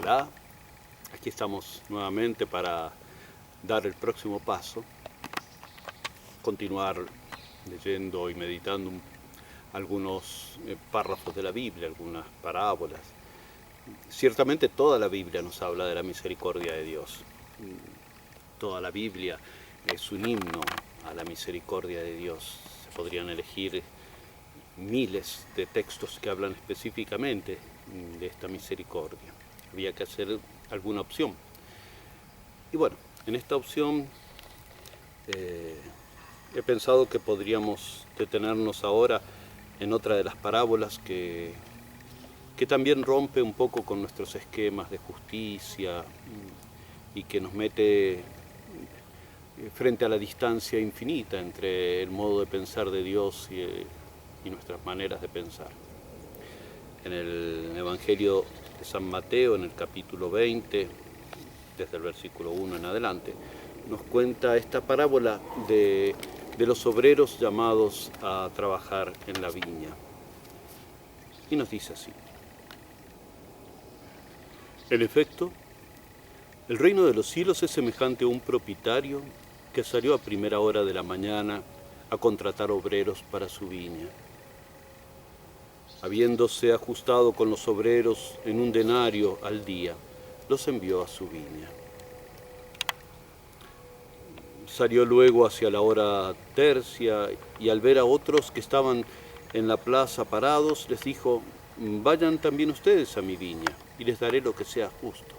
Hola, aquí estamos nuevamente para dar el próximo paso, continuar leyendo y meditando algunos párrafos de la Biblia, algunas parábolas. Ciertamente toda la Biblia nos habla de la misericordia de Dios. Toda la Biblia es un himno a la misericordia de Dios. Se podrían elegir miles de textos que hablan específicamente de esta misericordia. Había que hacer alguna opción. Y bueno, en esta opción he pensado que podríamos detenernos ahora en otra de las parábolas que también rompe un poco con nuestros esquemas de justicia y que nos mete frente a la distancia infinita entre el modo de pensar de Dios y nuestras maneras de pensar. En el Evangelio de San Mateo, en el capítulo 20, desde el versículo 1 en adelante, nos cuenta esta parábola de los obreros llamados a trabajar en la viña. Y nos dice así: en efecto, el reino de los cielos es semejante a un propietario que salió a primera hora de la mañana a contratar obreros para su viña. Habiéndose ajustado con los obreros en un denario al día, los envió a su viña. Salió luego hacia la hora tercia y al ver a otros que estaban en la plaza parados, les dijo: vayan también ustedes a mi viña y les daré lo que sea justo.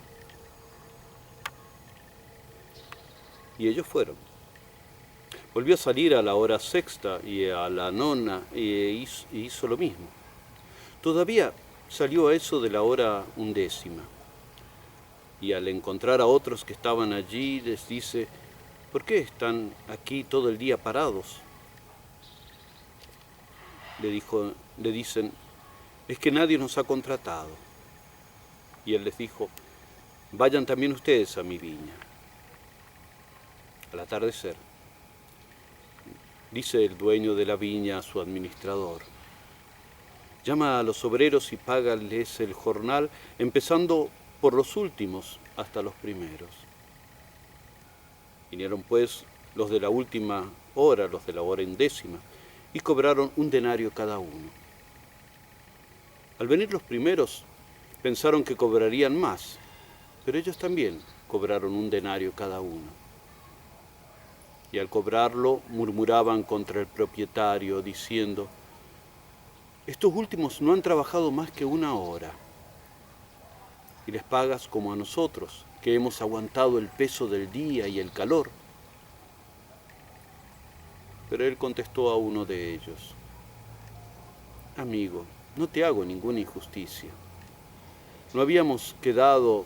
Y ellos fueron. Volvió a salir a la hora sexta y a la nona e hizo lo mismo. Todavía salió a eso de la hora 11. Y al encontrar a otros que estaban allí, les dice: ¿por qué están aquí todo el día parados? Le dicen: es que nadie nos ha contratado. Y él les dijo: vayan también ustedes a mi viña. Al atardecer, dice el dueño de la viña a su administrador: llama a los obreros y págales el jornal, empezando por los últimos hasta los primeros. Vinieron pues los de la última hora, los de la hora 11, y cobraron un denario cada uno. Al venir los primeros, pensaron que cobrarían más, pero ellos también cobraron un denario cada uno. Y al cobrarlo murmuraban contra el propietario, diciendo: estos últimos no han trabajado más que una hora, y les pagas como a nosotros, que hemos aguantado el peso del día y el calor. Pero él contestó a uno de ellos: amigo, no te hago ninguna injusticia. ¿No habíamos quedado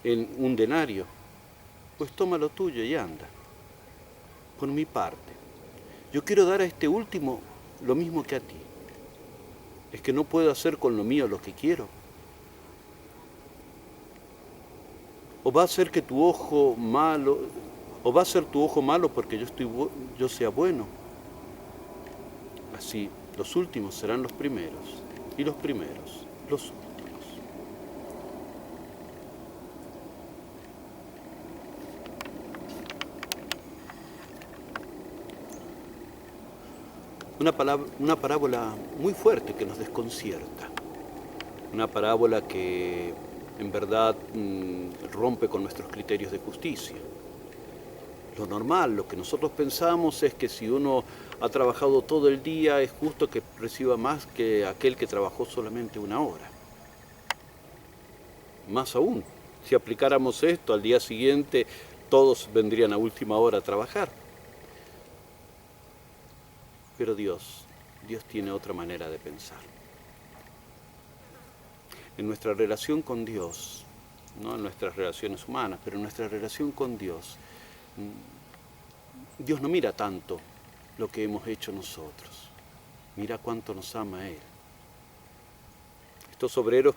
en un denario? Pues toma lo tuyo y anda. Por mi parte, yo quiero dar a este último lo mismo que a ti. ¿Es que no puedo hacer con lo mío lo que quiero? ¿O va a ser que tu ojo malo, o va a ser tu ojo malo porque yo sea bueno? Así, los últimos serán los primeros, y los primeros los últimos. Una parábola muy fuerte que nos desconcierta. Una parábola que en verdad rompe con nuestros criterios de justicia. Lo normal, lo que nosotros pensamos es que si uno ha trabajado todo el día es justo que reciba más que aquel que trabajó solamente una hora. Más aún, si aplicáramos esto al día siguiente, todos vendrían a última hora a trabajar. Pero Dios tiene otra manera de pensar. En nuestra relación con Dios, no en nuestras relaciones humanas, pero en nuestra relación con Dios, Dios no mira tanto lo que hemos hecho nosotros, mira cuánto nos ama Él. Estos obreros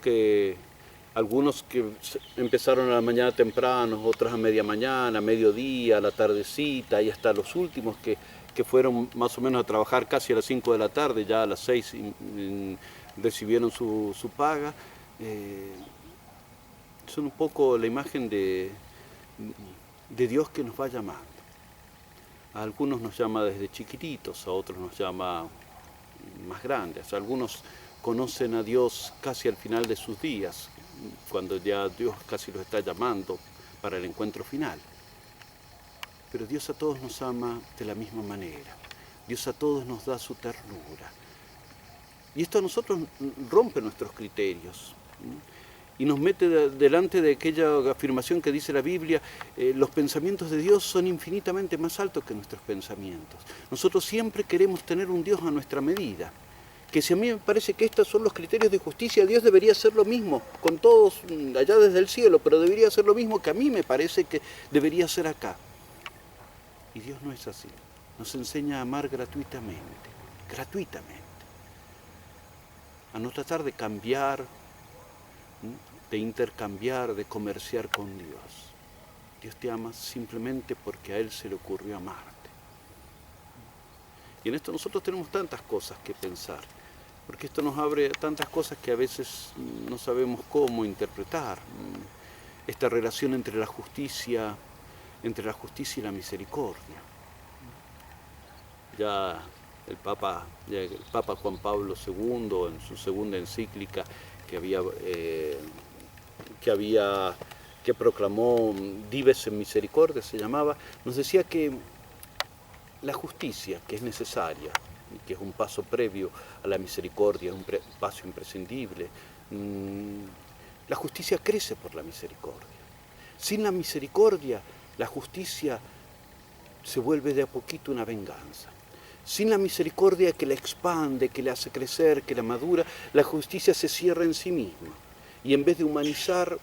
algunos que empezaron a la mañana temprano, otros a media mañana, a mediodía, a la tardecita, y hasta los últimos que fueron más o menos a trabajar casi a las 5 de la tarde, ya a las 6 recibieron su paga. son un poco la imagen de Dios que nos va llamando. A algunos nos llama desde chiquititos, a otros nos llama más grandes. Algunos conocen a Dios casi al final de sus días, cuando ya Dios casi los está llamando para el encuentro final. Pero Dios a todos nos ama de la misma manera. Dios a todos nos da su ternura. Y esto a nosotros rompe nuestros criterios y nos mete delante de aquella afirmación que dice la Biblia, los pensamientos de Dios son infinitamente más altos que nuestros pensamientos. Nosotros siempre queremos tener un Dios a nuestra medida, que si a mí me parece que estos son los criterios de justicia, Dios debería hacer lo mismo con todos allá desde el cielo, pero debería hacer lo mismo que a mí me parece que debería hacer acá. Y Dios no es así. Nos enseña a amar gratuitamente, a no tratar de cambiar, de intercambiar, de comerciar con Dios. Dios te ama simplemente porque a Él se le ocurrió amarte. Y en esto nosotros tenemos tantas cosas que pensar, porque esto nos abre tantas cosas que a veces no sabemos cómo interpretar. Esta relación entre la justicia y la misericordia. Ya el Papa Juan Pablo II, en su segunda encíclica que proclamó Dives en Misericordia, se llamaba, nos decía que la justicia, que es necesaria, que es un paso previo a la misericordia, es un paso imprescindible, la justicia crece por la misericordia. Sin la misericordia, la justicia se vuelve de a poquito una venganza. Sin la misericordia que la expande, que la hace crecer, que la madura, la justicia se cierra en sí misma y en vez de humanizar,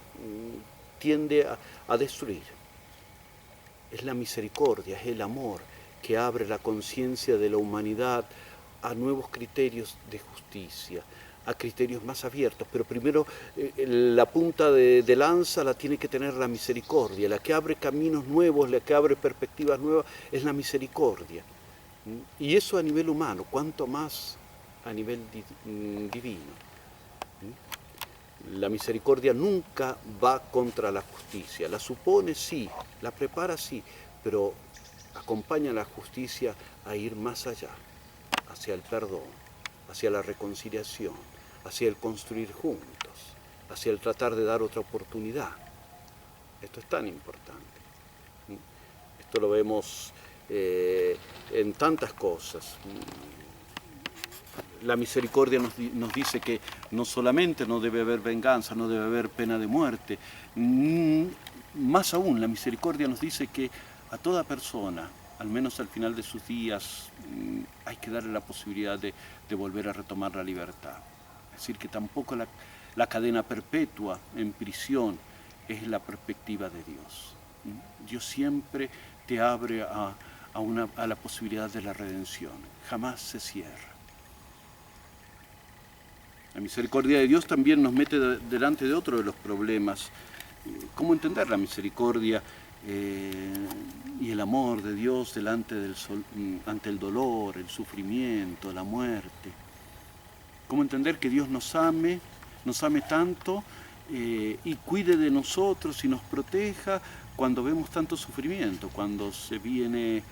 tiende a destruir. Es la misericordia, es el amor que abre la conciencia de la humanidad a nuevos criterios de justicia, a criterios más abiertos, pero primero la punta de lanza la tiene que tener la misericordia, la que abre caminos nuevos, la que abre perspectivas nuevas, es la misericordia. Y eso a nivel humano, cuanto más a nivel divino. La misericordia nunca va contra la justicia, la supone sí, la prepara sí, pero acompaña a la justicia a ir más allá, hacia el perdón, hacia la reconciliación, hacia el construir juntos, hacia el tratar de dar otra oportunidad. Esto es tan importante. Esto lo vemos en tantas cosas. La misericordia nos dice que no solamente no debe haber venganza, no debe haber pena de muerte, más aún la misericordia nos dice que a toda persona, al menos al final de sus días, hay que darle la posibilidad de volver a retomar la libertad. Es decir, que tampoco la cadena perpetua en prisión es la perspectiva de Dios. Dios siempre te abre a la posibilidad de la redención, jamás se cierra. La misericordia de Dios también nos mete delante de otro de los problemas. ¿Cómo entender la misericordia y el amor de Dios ante el dolor, el sufrimiento, la muerte? ¿Cómo entender que Dios nos ame tanto y cuide de nosotros y nos proteja cuando vemos tanto sufrimiento, cuando se viene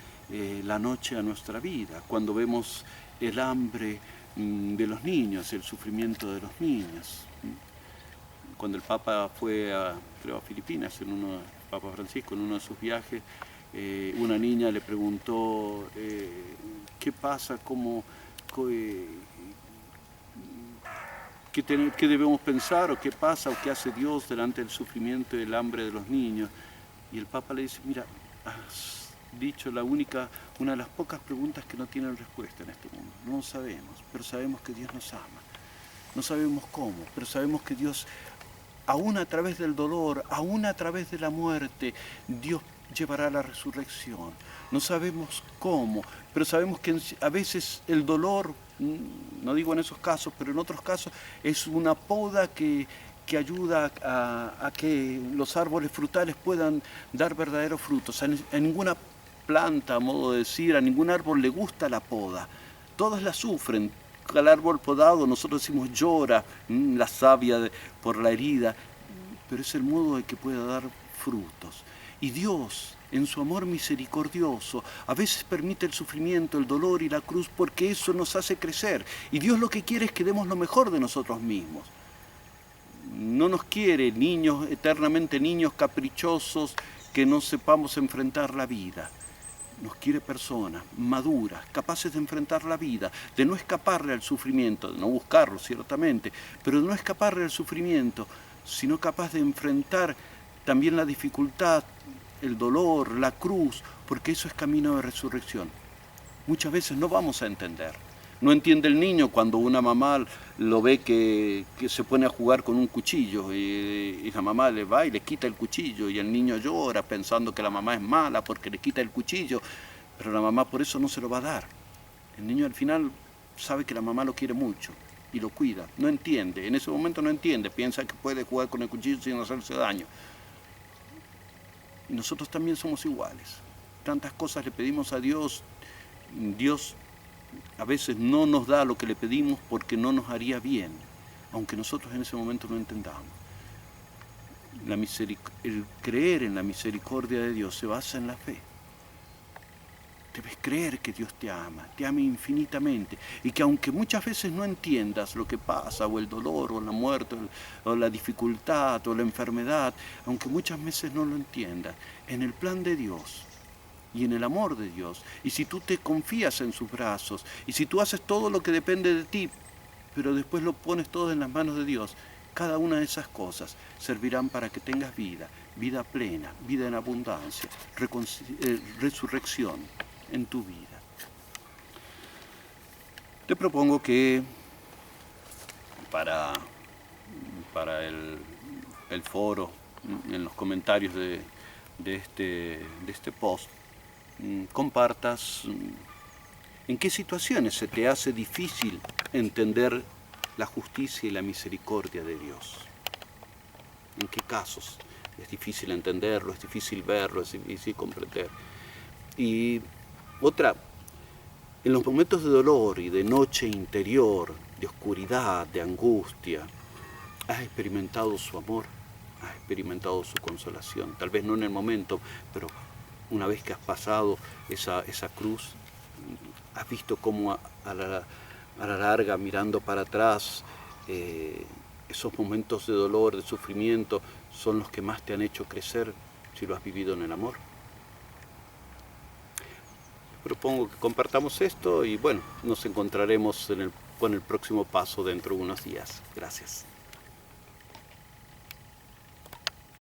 la noche a nuestra vida, cuando vemos el hambre de los niños, el sufrimiento de los niños? Cuando el Papa fue a Filipinas, Papa Francisco, en uno de sus viajes, una niña le preguntó qué pasa, qué debemos pensar, o qué pasa, o qué hace Dios delante del sufrimiento y del hambre de los niños. Y el Papa le dice, mira, has dicho una de las pocas preguntas que no tienen respuesta en este mundo. No lo sabemos, pero sabemos que Dios nos ama. No sabemos cómo, pero sabemos que Dios, aún a través del dolor, aún a través de la muerte, Dios llevará la resurrección. No sabemos cómo, pero sabemos que a veces el dolor, no digo en esos casos, pero en otros casos, es una poda que ayuda a que los árboles frutales puedan dar verdaderos frutos. A ninguna planta, a modo de decir, a ningún árbol le gusta la poda. Todas la sufren. Al árbol podado nosotros decimos llora, la savia por la herida. pero es el modo de que pueda dar frutos. Y Dios, en su amor misericordioso, a veces permite el sufrimiento, el dolor y la cruz porque eso nos hace crecer. Y Dios lo que quiere es que demos lo mejor de nosotros mismos. No nos quiere niños, eternamente niños caprichosos que no sepamos enfrentar la vida. Nos quiere personas maduras, capaces de enfrentar la vida, de no escaparle al sufrimiento, de no buscarlo ciertamente, pero de no escaparle al sufrimiento, sino capaz de enfrentar también la dificultad, el dolor, la cruz, porque eso es camino de resurrección. Muchas veces no vamos a entender. No entiende el niño cuando una mamá lo ve que se pone a jugar con un cuchillo y la mamá le va y le quita el cuchillo y el niño llora pensando que la mamá es mala porque le quita el cuchillo, pero la mamá por eso no se lo va a dar. El niño al final sabe que la mamá lo quiere mucho y lo cuida, no entiende, en ese momento no entiende, piensa que puede jugar con el cuchillo sin hacerse daño. Y nosotros también somos iguales. Tantas cosas le pedimos a Dios, Dios a veces no nos da lo que le pedimos porque no nos haría bien, aunque nosotros en ese momento no entendamos. El creer en la misericordia de Dios se basa en la fe. Debes creer que Dios te ama infinitamente, y que aunque muchas veces no entiendas lo que pasa, o el dolor, o la muerte, o la dificultad, o la enfermedad, aunque muchas veces no lo entiendas, en el plan de Dios, y en el amor de Dios, y si tú te confías en sus brazos, y si tú haces todo lo que depende de ti, pero después lo pones todo en las manos de Dios, cada una de esas cosas servirán para que tengas vida, vida plena, vida en abundancia, resurrección en tu vida. Te propongo que para el foro, en los comentarios de este post, compartas en qué situaciones se te hace difícil entender la justicia y la misericordia de Dios. En qué casos es difícil entenderlo, es difícil verlo, es difícil comprender. Y otra, en los momentos de dolor y de noche interior, de oscuridad, de angustia, has experimentado su amor, has experimentado su consolación. Tal vez no en el momento, pero una vez que has pasado esa cruz, has visto cómo a la larga, mirando para atrás, esos momentos de dolor, de sufrimiento, son los que más te han hecho crecer si lo has vivido en el amor. Propongo que compartamos esto y bueno, nos encontraremos con el próximo paso dentro de unos días. Gracias.